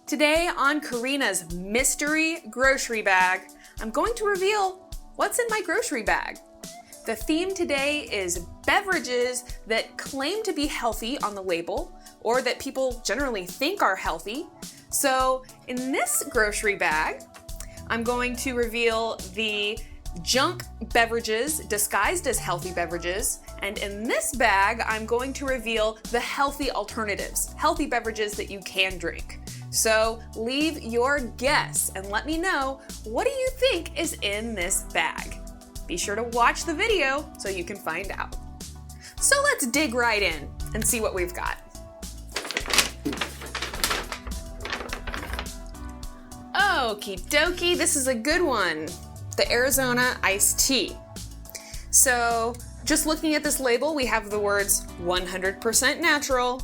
Today on Corrina's mystery grocery bag, I'm going to reveal what's in my grocery bag. The theme today is beverages that claim to be healthy on the label, or that people generally think are healthy. So in this grocery bag, I'm going to reveal the junk beverages disguised as healthy beverages. And in this bag, I'm going to reveal the healthy alternatives, healthy beverages that you can drink. So leave your guess and let me know, what do you think is in this bag? Be sure to watch the video so you can find out. So let's dig right in and see what we've got. Okie dokie, this is a good one. The Arizona iced tea. So just looking at this label, we have the words 100% natural,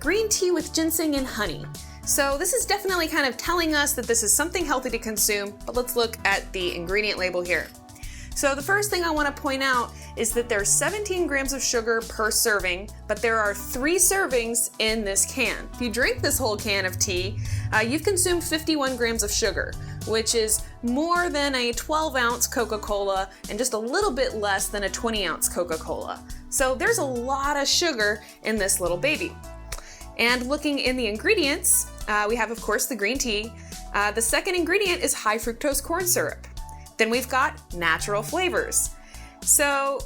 green tea with ginseng and honey. So this is definitely kind of telling us that this is something healthy to consume, but let's look at the ingredient label here. So the first thing I want to point out is that there's 17 grams of sugar per serving, but there are 3 servings in this can. If you drink this whole can of tea, you've consumed 51 grams of sugar, which is more than a 12-ounce Coca-Cola and just a little bit less than a 20-ounce Coca-Cola. So there's a lot of sugar in this little baby. And looking in the ingredients, we have, of course, the green tea. The second ingredient is high fructose corn syrup. Then we've got natural flavors. So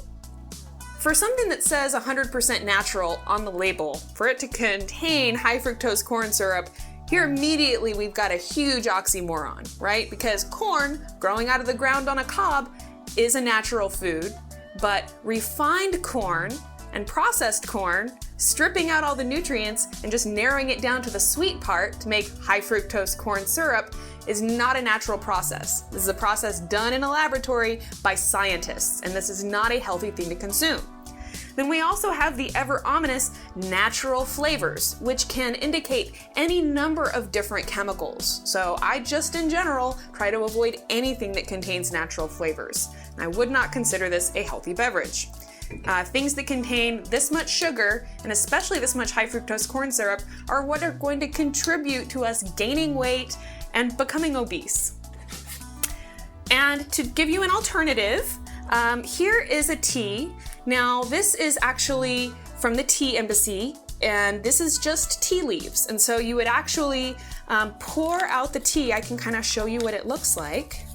for something that says 100% natural on the label, for it to contain high fructose corn syrup, here immediately we've got a huge oxymoron, right? Because corn, growing out of the ground on a cob, is a natural food, but refined corn and processed corn, stripping out all the nutrients and just narrowing it down to the sweet part to make high fructose corn syrup is not a natural process. This is a process done in a laboratory by scientists, and this is not a healthy thing to consume. Then we also have the ever ominous natural flavors, which can indicate any number of different chemicals. So I just in general try to avoid anything that contains natural flavors. I would not consider this a healthy beverage. Things that contain this much sugar, and especially this much high fructose corn syrup, are what are going to contribute to us gaining weight and becoming obese. And to give you an alternative, here is a tea. Now this is actually from the Tea Embassy, and this is just tea leaves. And so you would actually pour out the tea. I can kind of show you what it looks like.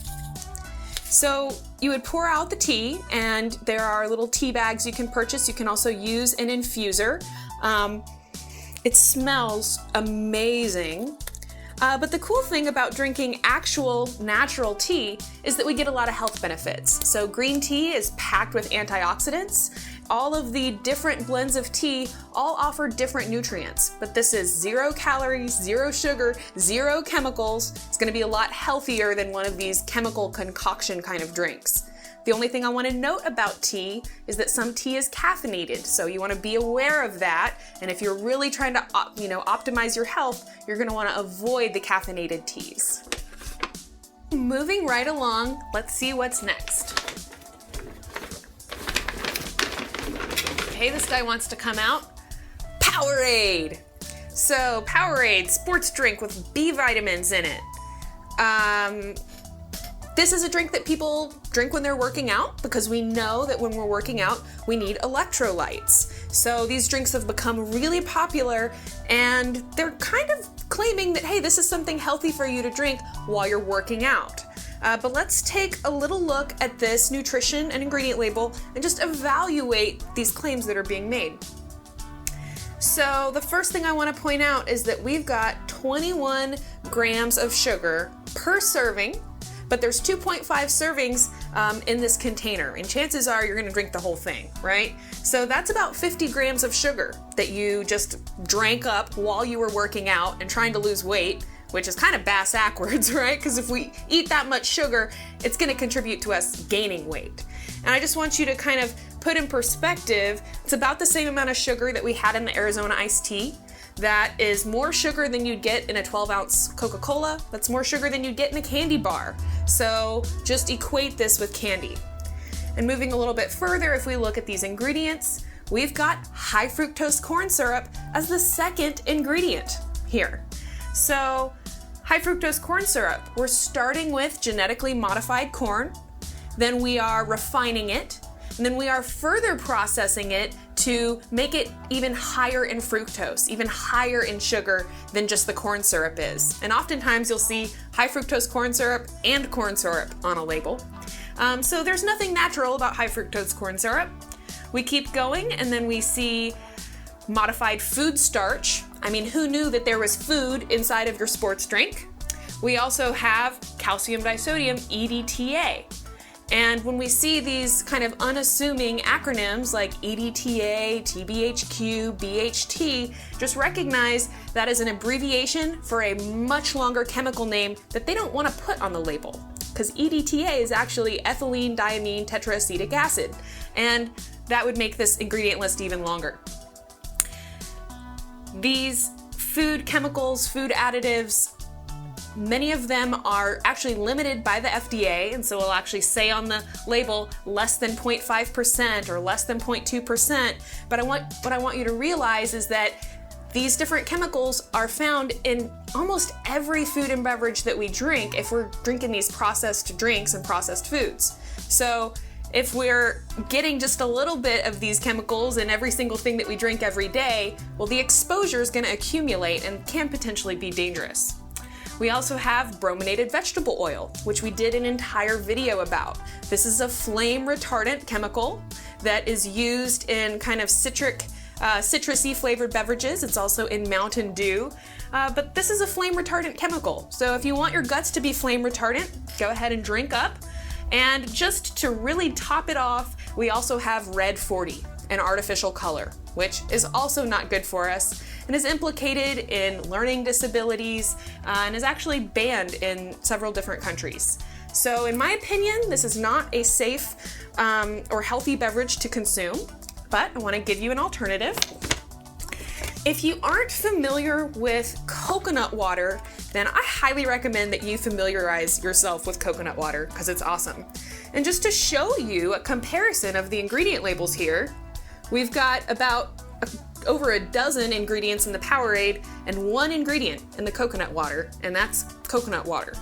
So you would pour out the tea, and there are little tea bags you can purchase. You can also use an infuser. It smells amazing. But the cool thing about drinking actual natural tea is that we get a lot of health benefits. So green tea is packed with antioxidants. All of the different blends of tea all offer different nutrients, but this is 0 calories, 0 sugar, 0 chemicals. It's going to be a lot healthier than one of these chemical concoction kind of drinks. The only thing I want to note about tea is that some tea is caffeinated, so you want to be aware of that. And if you're really trying to, optimize your health, you're going to want to avoid the caffeinated teas. Moving right along, let's see what's next. Okay, this guy wants to come out. Powerade. So Powerade, sports drink with B vitamins in it. This is a drink that people drink when they're working out, because we know that when we're working out, we need electrolytes. So these drinks have become really popular, and they're kind of claiming that, hey, this is something healthy for you to drink while you're working out. But let's take a little look at this nutrition and ingredient label and just evaluate these claims that are being made. So the first thing I want to point out is that we've got 21 grams of sugar per serving, but there's 2.5 servings in this container, and chances are you're going to drink the whole thing, right? So that's about 50 grams of sugar that you just drank up while you were working out and trying to lose weight, which is kind of bass-ackwards, right? Because if we eat that much sugar, it's going to contribute to us gaining weight. And I just want you to kind of put in perspective, it's about the same amount of sugar that we had in the Arizona iced tea. That is more sugar than you'd get in a 12-ounce Coca-Cola. That's more sugar than you'd get in a candy bar. So just equate this with candy. And moving a little bit further, if we look at these ingredients, we've got high fructose corn syrup as the second ingredient here. So, high fructose corn syrup. We're starting with genetically modified corn, then we are refining it, and then we are further processing it to make it even higher in fructose, even higher in sugar than just the corn syrup is. And oftentimes you'll see high fructose corn syrup and corn syrup on a label. So there's nothing natural about high fructose corn syrup. We keep going, and then we see modified food starch. I mean, who knew that there was food inside of your sports drink? We also have calcium disodium, EDTA. And when we see these kind of unassuming acronyms like EDTA, TBHQ, BHT, just recognize that is an abbreviation for a much longer chemical name that they don't want to put on the label. Because EDTA is actually ethylene diamine tetraacetic acid, and that would make this ingredient list even longer. These food chemicals, food additives, many of them are actually limited by the FDA, and so it'll actually say on the label less than 0.5% or less than 0.2%. But what I want you to realize is that these different chemicals are found in almost every food and beverage that we drink if we're drinking these processed drinks and processed foods. So if we're getting just a little bit of these chemicals in every single thing that we drink every day, well, the exposure is going to accumulate and can potentially be dangerous. We also have brominated vegetable oil, which we did an entire video about. This is a flame retardant chemical that is used in kind of citrusy flavored beverages. It's also in Mountain Dew, but this is a flame retardant chemical. So if you want your guts to be flame retardant, go ahead and drink up. And just to really top it off, we also have Red 40, an artificial color, which is also not good for us and is implicated in learning disabilities and is actually banned in several different countries. So in my opinion, this is not a safe or healthy beverage to consume, but I want to give you an alternative. If you aren't familiar with coconut water, then I highly recommend that you familiarize yourself with coconut water because it's awesome. And just to show you a comparison of the ingredient labels here, we've got about over a dozen ingredients in the Powerade and one ingredient in the coconut water, and that's coconut water.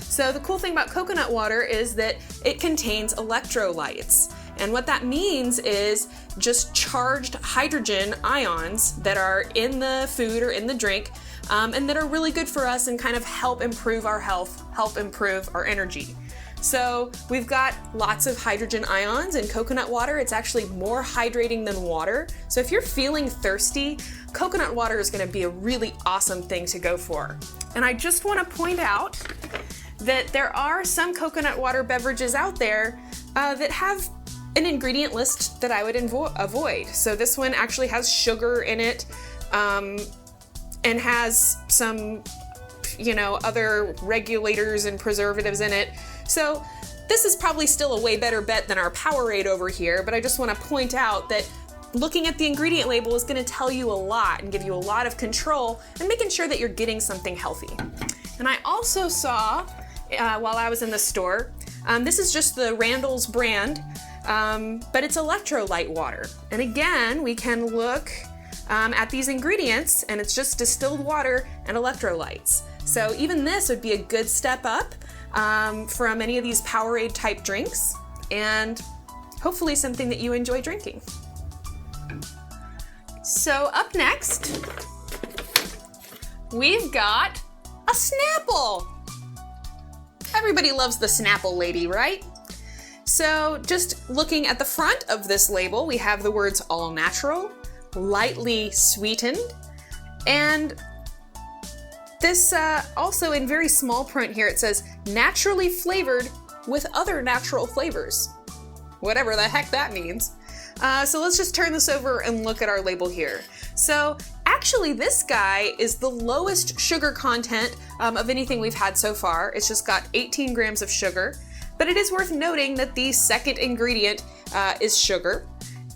So the cool thing about coconut water is that it contains electrolytes. And what that means is just charged hydrogen ions that are in the food or in the drink, and that are really good for us and kind of help improve our health, help improve our energy. So we've got lots of hydrogen ions in coconut water. It's actually more hydrating than water. So if you're feeling thirsty, coconut water is going to be a really awesome thing to go for. And I just want to point out that there are some coconut water beverages out there that have an ingredient list that I would avoid. So this one actually has sugar in it and has some, other regulators and preservatives in it. So this is probably still a way better bet than our Powerade over here, but I just want to point out that looking at the ingredient label is going to tell you a lot and give you a lot of control and making sure that you're getting something healthy. And I also saw, while I was in the store, this is just the Randall's brand, but it's electrolyte water. And again, we can look at these ingredients, and it's just distilled water and electrolytes. So even this would be a good step up from any of these Powerade type drinks, and hopefully something that you enjoy drinking. So up next, we've got a Snapple. Everybody loves the Snapple lady, right? So just looking at the front of this label, we have the words all natural, lightly sweetened, and this also in very small print here, it says naturally flavored with other natural flavors. Whatever the heck that means. So let's just turn this over and look at our label here. So actually this guy is the lowest sugar content of anything we've had so far. It's just got 18 grams of sugar, but it is worth noting that the second ingredient is sugar.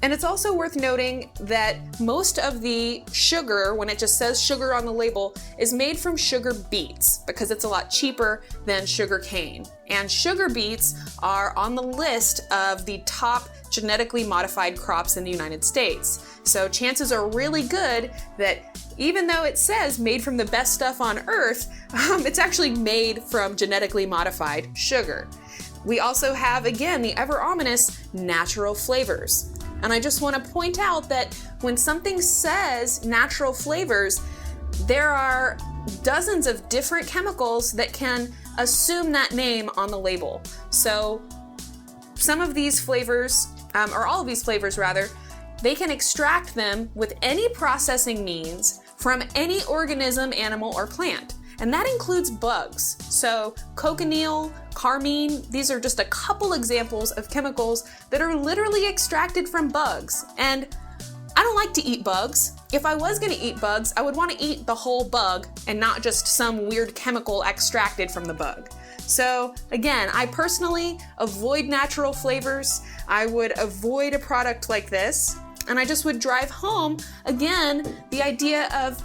And it's also worth noting that most of the sugar, when it just says sugar on the label, is made from sugar beets because it's a lot cheaper than sugar cane. And sugar beets are on the list of the top genetically modified crops in the United States. So chances are really good that even though it says made from the best stuff on earth, it's actually made from genetically modified sugar. We also have, again, the ever ominous natural flavors. And I just want to point out that when something says natural flavors, there are dozens of different chemicals that can assume that name on the label. So some of these flavors, or all of these flavors rather, they can extract them with any processing means from any organism, animal, or plant. And that includes bugs. So cochineal, carmine, these are just a couple examples of chemicals that are literally extracted from bugs. And I don't like to eat bugs. If I was gonna eat bugs, I would wanna eat the whole bug and not just some weird chemical extracted from the bug. So again, I personally avoid natural flavors. I would avoid a product like this. And I just would drive home, again, the idea of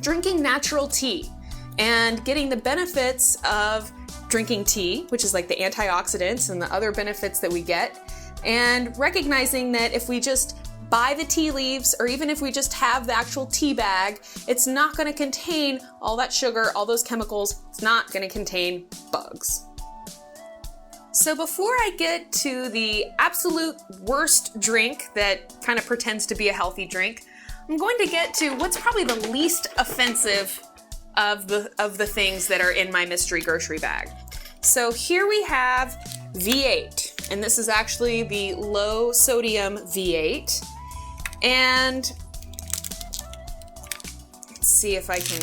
drinking natural tea and getting the benefits of drinking tea, which is like the antioxidants and the other benefits that we get, and recognizing that if we just buy the tea leaves, or even if we just have the actual tea bag, it's not gonna contain all that sugar, all those chemicals, it's not gonna contain bugs. So before I get to the absolute worst drink that kind of pretends to be a healthy drink, I'm going to get to what's probably the least offensive of the things that are in my mystery grocery bag. So here we have V8, and this is actually the low sodium V8. And let's see if I can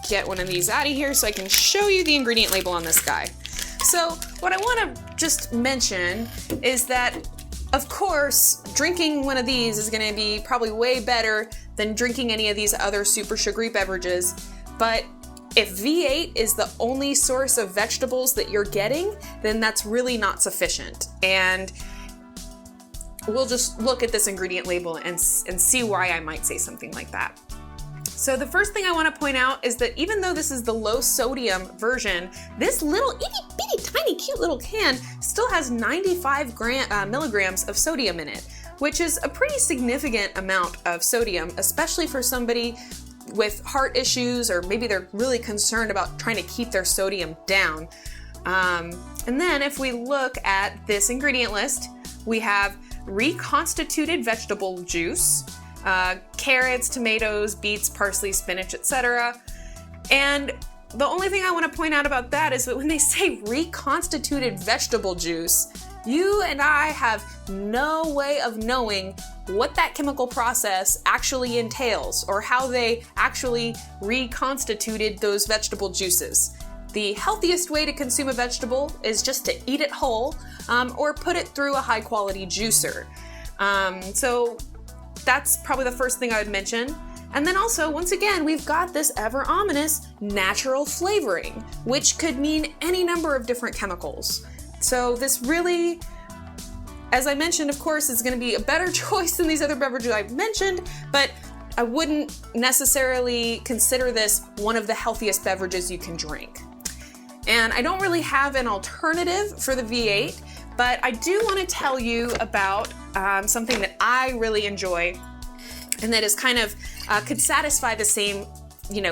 get one of these out of here so I can show you the ingredient label on this guy. So what I want to just mention is that, of course, drinking one of these is going to be probably way better than drinking any of these other super sugary beverages. But if V8 is the only source of vegetables that you're getting, then that's really not sufficient. And we'll just look at this ingredient label and see why I might say something like that. So the first thing I want to point out is that even though this is the low sodium version, this little itty bitty tiny cute little can still has 95 milligrams of sodium in it, which is a pretty significant amount of sodium, especially for somebody with heart issues, or maybe they're really concerned about trying to keep their sodium down. And then if we look at this ingredient list, we have reconstituted vegetable juice, carrots, tomatoes, beets, parsley, spinach, etc. And the only thing I want to point out about that is that when they say reconstituted vegetable juice, you and I have no way of knowing what that chemical process actually entails or how they actually reconstituted those vegetable juices. The healthiest way to consume a vegetable is just to eat it whole, or put it through a high quality juicer. So that's probably the first thing I would mention. And then also, once again, we've got this ever ominous natural flavoring, which could mean any number of different chemicals. So this really, as I mentioned, of course, is going to be a better choice than these other beverages I've mentioned, but I wouldn't necessarily consider this one of the healthiest beverages you can drink. And I don't really have an alternative for the V8, but I do want to tell you about something that I really enjoy, and that is kind of could satisfy the same,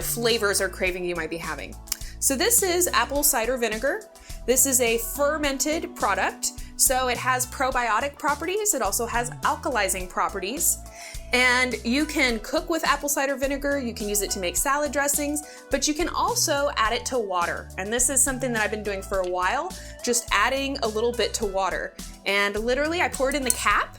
flavors or craving you might be having. So this is apple cider vinegar. This is a fermented product, so it has probiotic properties. It also has alkalizing properties. And you can cook with apple cider vinegar, you can use it to make salad dressings, but you can also add it to water. And this is something that I've been doing for a while, just adding a little bit to water. And literally I pour it in the cap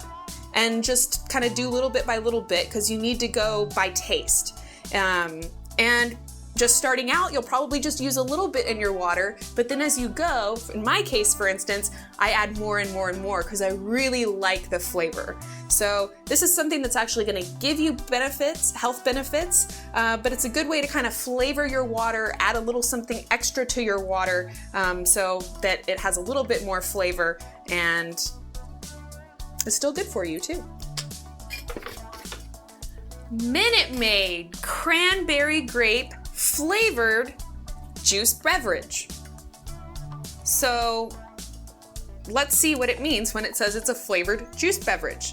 and just kind of do little bit by little bit, because you need to go by taste. And just starting out, you'll probably just use a little bit in your water, but then as you go, in my case, for instance, I add more and more and more because I really like the flavor. So this is something that's actually going to give you benefits, health benefits, but it's a good way to kind of flavor your water, add a little something extra to your water, so that it has a little bit more flavor and it's still good for you too. Minute Maid Cranberry Grape flavored juice beverage. So let's see what it means when it says it's a flavored juice beverage.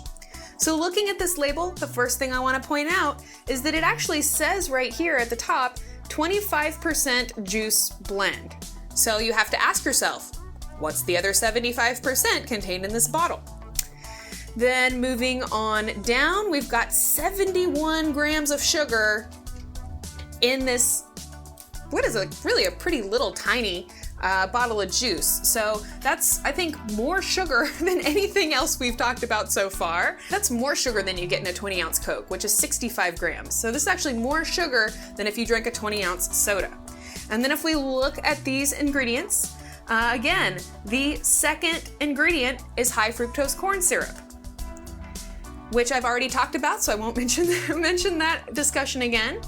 So looking at this label, the first thing I want to point out is that it actually says right here at the top, 25% juice blend. So you have to ask yourself, what's the other 75% contained in this bottle? Then moving on down, we've got 71 grams of sugar in this, what is really a pretty little tiny bottle of juice. So that's, I think, more sugar than anything else we've talked about so far. That's more sugar than you get in a 20-ounce Coke, which is 65 grams. So this is actually more sugar than if you drank a 20-ounce soda. And then if we look at these ingredients, again, the second ingredient is high fructose corn syrup, which I've already talked about, so I won't mention that discussion again.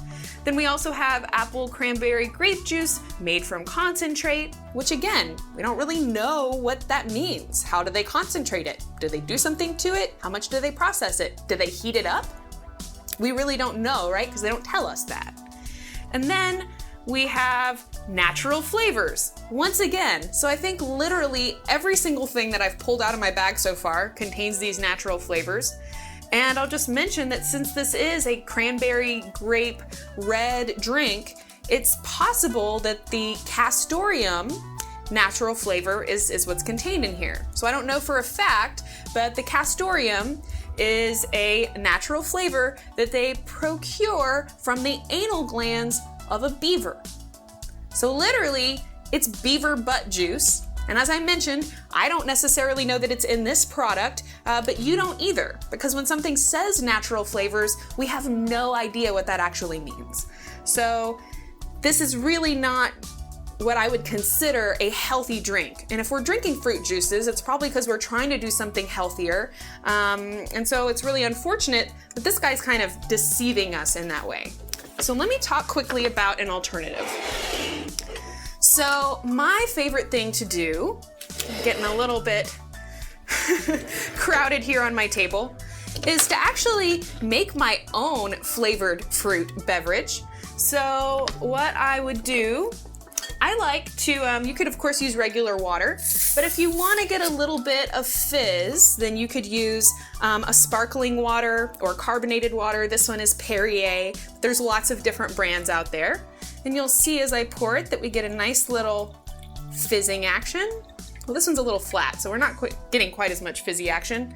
Then we also have apple, cranberry, grape juice made from concentrate, which again, we don't really know what that means. How do they concentrate it? Do they do something to it? How much do they process it? Do they heat it up? We really don't know, right? Because they don't tell us that. And then we have natural flavors. Once again, so I think literally every single thing that I've pulled out of my bag so far contains these natural flavors. And I'll just mention that since this is a cranberry grape red drink, it's possible that the castoreum natural flavor is what's contained in here. So I don't know for a fact, but the castoreum is a natural flavor that they procure from the anal glands of a beaver. So literally, it's beaver butt juice. And as I mentioned, I don't necessarily know that it's in this product, but you don't either, because when something says natural flavors, we have no idea what that actually means. So this is really not what I would consider a healthy drink. And if we're drinking fruit juices, it's probably because we're trying to do something healthier. And so it's really unfortunate that this guy's kind of deceiving us in that way. So let me talk quickly about an alternative. So my favorite thing to do, getting a little bit crowded here on my table, is to actually make my own flavored fruit beverage. So what I would do, I like to, you could of course use regular water, but if you want to get a little bit of fizz, then you could use a sparkling water or carbonated water. This one is Perrier. There's lots of different brands out there. And you'll see as I pour it that we get a nice little fizzing action. Well, this one's a little flat, so we're not getting quite as much fizzy action.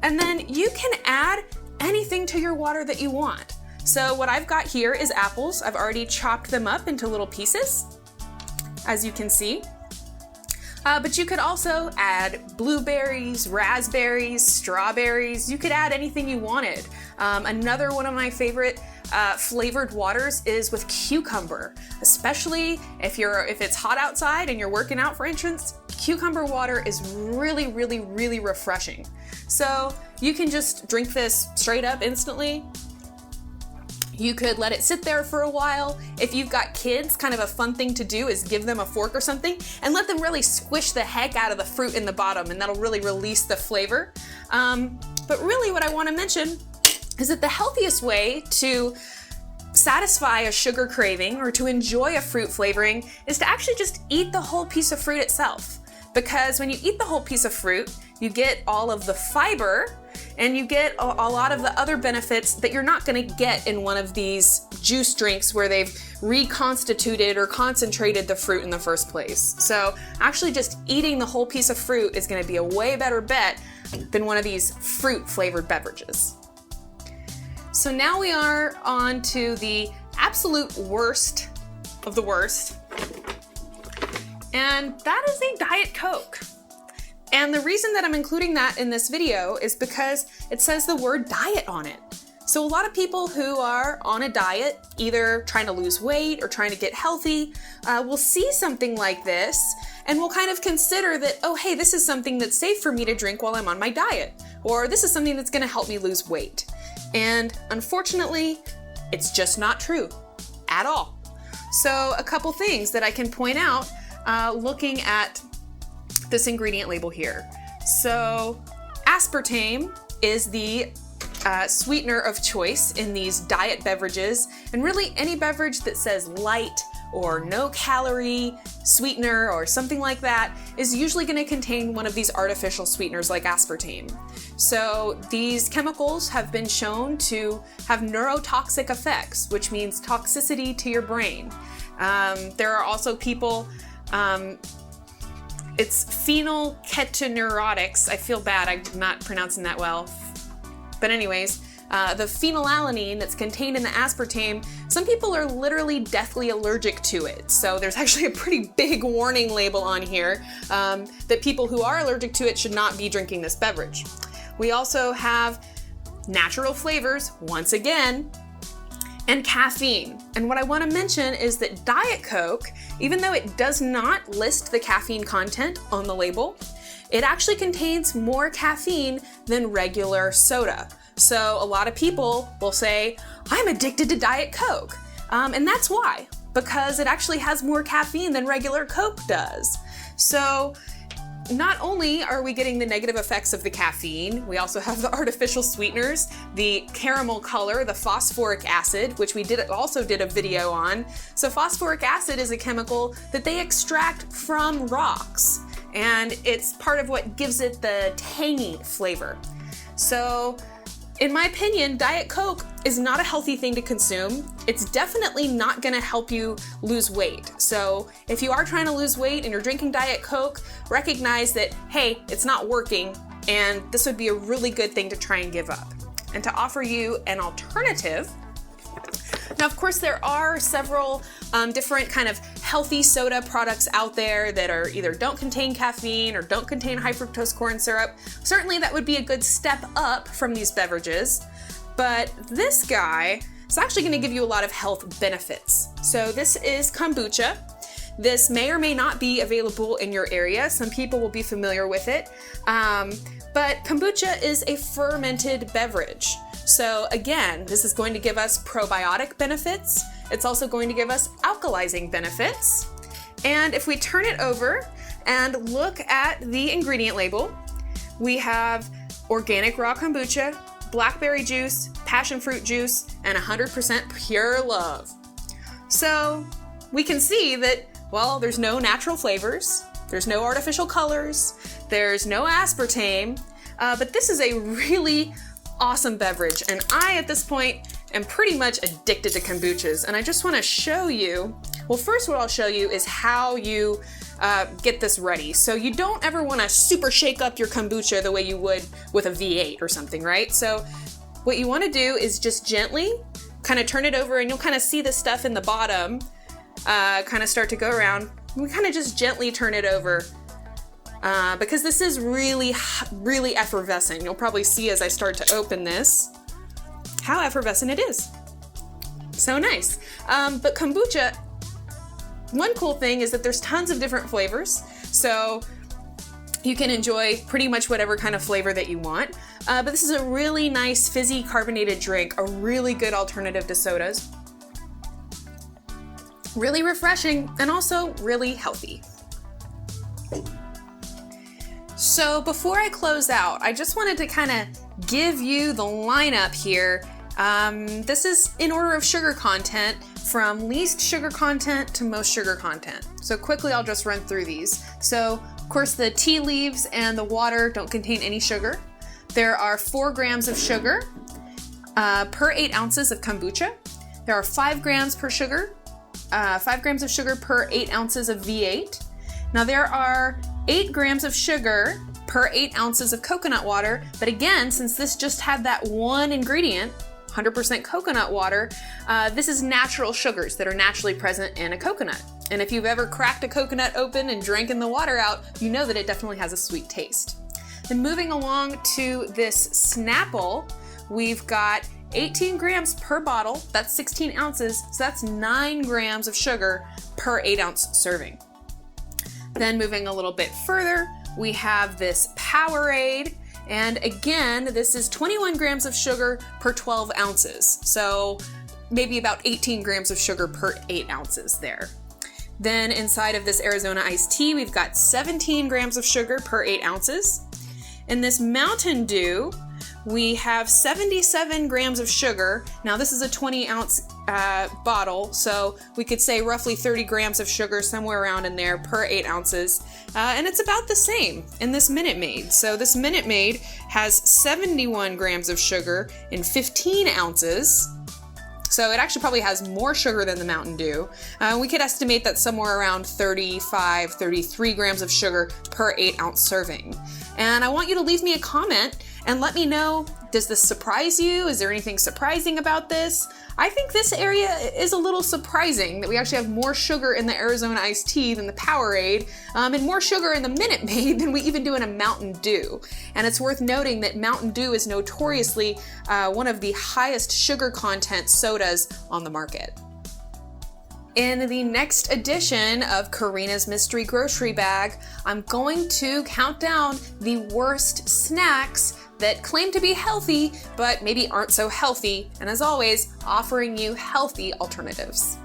And then you can add anything to your water that you want. So what I've got here is apples. I've already chopped them up into little pieces, as you can see. But you could also add blueberries, raspberries, strawberries. You could add anything you wanted. Another one of my favorite flavored waters is with cucumber, especially if it's hot outside and you're working out, for instance. Cucumber water is really, really, really refreshing. So you can just drink this straight up instantly. You could let it sit there for a while. If you've got kids, kind of a fun thing to do is give them a fork or something and let them really squish the heck out of the fruit in the bottom, and that'll really release the flavor. But really what I want to mention is that the healthiest way to satisfy a sugar craving or to enjoy a fruit flavoring is to actually just eat the whole piece of fruit itself. Because when you eat the whole piece of fruit, you get all of the fiber and you get a lot of the other benefits that you're not going to get in one of these juice drinks where they've reconstituted or concentrated the fruit in the first place. So actually just eating the whole piece of fruit is going to be a way better bet than one of these fruit flavored beverages. So now we are on to the absolute worst of the worst, and that is a Diet Coke. And the reason that I'm including that in this video is because it says the word diet on it. So a lot of people who are on a diet, either trying to lose weight or trying to get healthy, will see something like this and will kind of consider that, oh, hey, this is something that's safe for me to drink while I'm on my diet, or this is something that's gonna help me lose weight. And unfortunately, it's just not true at all. So a couple things that I can point out looking at this ingredient label here. So aspartame is the sweetener of choice in these diet beverages, and really any beverage that says light or no calorie sweetener or something like that is usually going to contain one of these artificial sweeteners like aspartame. So these chemicals have been shown to have neurotoxic effects, which means toxicity to your brain. There are also people, it's phenylketoneurotics. I feel bad, I'm not pronouncing that well. But anyways, the phenylalanine that's contained in the aspartame, some people are literally deathly allergic to it. So there's actually a pretty big warning label on here that people who are allergic to it should not be drinking this beverage. We also have natural flavors, once again, and caffeine. And what I want to mention is that Diet Coke, even though it does not list the caffeine content on the label, it actually contains more caffeine than regular soda. So a lot of people will say, I'm addicted to Diet Coke. And that's why, because it actually has more caffeine than regular Coke does. So not only are we getting the negative effects of the caffeine, we also have the artificial sweeteners, the caramel color, the phosphoric acid, which we also did a video on. So phosphoric acid is a chemical that they extract from rocks, and it's part of what gives it the tangy flavor. So in my opinion, Diet Coke is not a healthy thing to consume. It's definitely not gonna help you lose weight. So if you are trying to lose weight and you're drinking Diet Coke, recognize that, hey, it's not working, and this would be a really good thing to try and give up. And to offer you an alternative, now of course there are several different kind of healthy soda products out there that are either don't contain caffeine or don't contain high fructose corn syrup. Certainly that would be a good step up from these beverages, but this guy is actually going to give you a lot of health benefits. So this is kombucha. This may or may not be available in your area. Some people will be familiar with it, but kombucha is a fermented beverage. So again, this is going to give us probiotic benefits. It's also going to give us alkalizing benefits. And if we turn it over and look at the ingredient label, we have organic raw kombucha, blackberry juice, passion fruit juice, and 100% pure love. So we can see that, well, there's no natural flavors, there's no artificial colors, there's no aspartame, but this is a really awesome beverage, and I at this point am pretty much addicted to kombuchas, and I just want to show you, well, first what I'll show you is how you get this ready. So you don't ever want to super shake up your kombucha the way you would with a V8 or something, right? So what you want to do is just gently kind of turn it over, and you'll kind of see the stuff in the bottom kind of start to go around. We kind of just gently turn it over because this is really, really effervescent. You'll probably see as I start to open this how effervescent it is. So nice. But kombucha, one cool thing is that there's tons of different flavors. So you can enjoy pretty much whatever kind of flavor that you want. But this is a really nice fizzy carbonated drink, a really good alternative to sodas. Really refreshing and also really healthy. So before I close out, I just wanted to kind of give you the lineup here. This is in order of sugar content, from least sugar content to most sugar content. So quickly I'll just run through these. So of course the tea leaves and the water don't contain any sugar. There are 4 grams of sugar per 8 ounces of kombucha. There are 5 grams per sugar, 5 grams of sugar per 8 ounces of V8. Now there are 8 grams of sugar per 8 ounces of coconut water, but again, since this just had that one ingredient, 100% coconut water, this is natural sugars that are naturally present in a coconut. And if you've ever cracked a coconut open and drank the water out, you know that it definitely has a sweet taste. Then moving along to this Snapple, we've got 18 grams per bottle, that's 16 ounces, so that's 9 grams of sugar per 8 ounce serving. Then moving a little bit further, we have this Powerade, and again, this is 21 grams of sugar per 12 ounces, so maybe about 18 grams of sugar per 8 ounces there. Then inside of this Arizona iced tea, we've got 17 grams of sugar per 8 ounces. In this Mountain Dew, we have 77 grams of sugar. Now this is a 20 ounce bottle, so we could say roughly 30 grams of sugar, somewhere around in there per 8 ounces. And it's about the same in this Minute Maid. So this Minute Maid has 71 grams of sugar in 15 ounces. So it actually probably has more sugar than the Mountain Dew. We could estimate that somewhere around 35, 33 grams of sugar per 8 ounce serving. And I want you to leave me a comment and let me know, does this surprise you? Is there anything surprising about this? I think this area is a little surprising that we actually have more sugar in the Arizona iced tea than the Powerade, and more sugar in the Minute Maid than we even do in a Mountain Dew. And it's worth noting that Mountain Dew is notoriously one of the highest sugar content sodas on the market. In the next edition of Corrina's Mystery Grocery Bag, I'm going to count down the worst snacks that claim to be healthy, but maybe aren't so healthy, and as always, offering you healthy alternatives.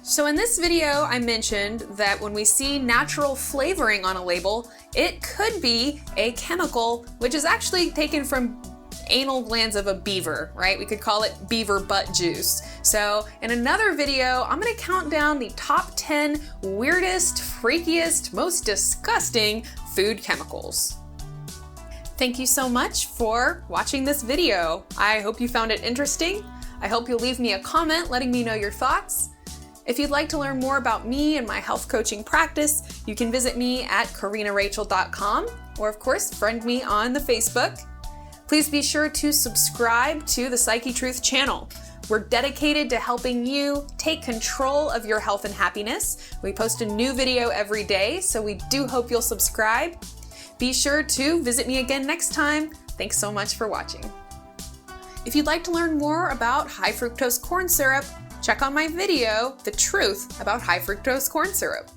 So in this video, I mentioned that when we see natural flavoring on a label, it could be a chemical which is actually taken from anal glands of a beaver, right? We could call it beaver butt juice. So in another video, I'm gonna count down the top 10 weirdest, freakiest, most disgusting food chemicals. Thank you so much for watching this video. I hope you found it interesting. I hope you'll leave me a comment letting me know your thoughts. If you'd like to learn more about me and my health coaching practice, you can visit me at CorrinaRachel.com, or of course, friend me on the Facebook. Please be sure to subscribe to the Psychetruth channel. We're dedicated to helping you take control of your health and happiness. We post a new video every day, so we do hope you'll subscribe. Be sure to visit me again next time. Thanks so much for watching. If you'd like to learn more about high fructose corn syrup, check out my video, The Truth About High Fructose Corn Syrup.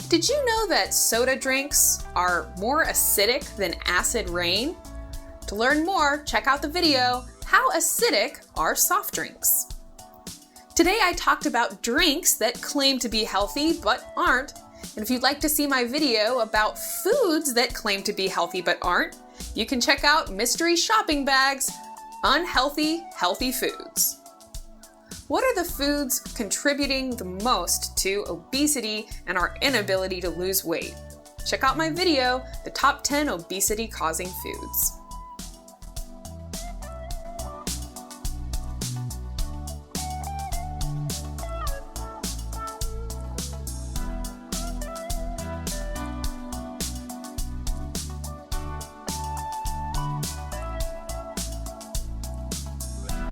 Did you know that soda drinks are more acidic than acid rain? To learn more, check out the video, How Acidic Are Soft Drinks? Today I talked about drinks that claim to be healthy but aren't. And if you'd like to see my video about foods that claim to be healthy but aren't, you can check out Mystery Shopping Bags, Unhealthy, Healthy Foods. What are the foods contributing the most to obesity and our inability to lose weight? Check out my video, The Top 10 Obesity Causing Foods.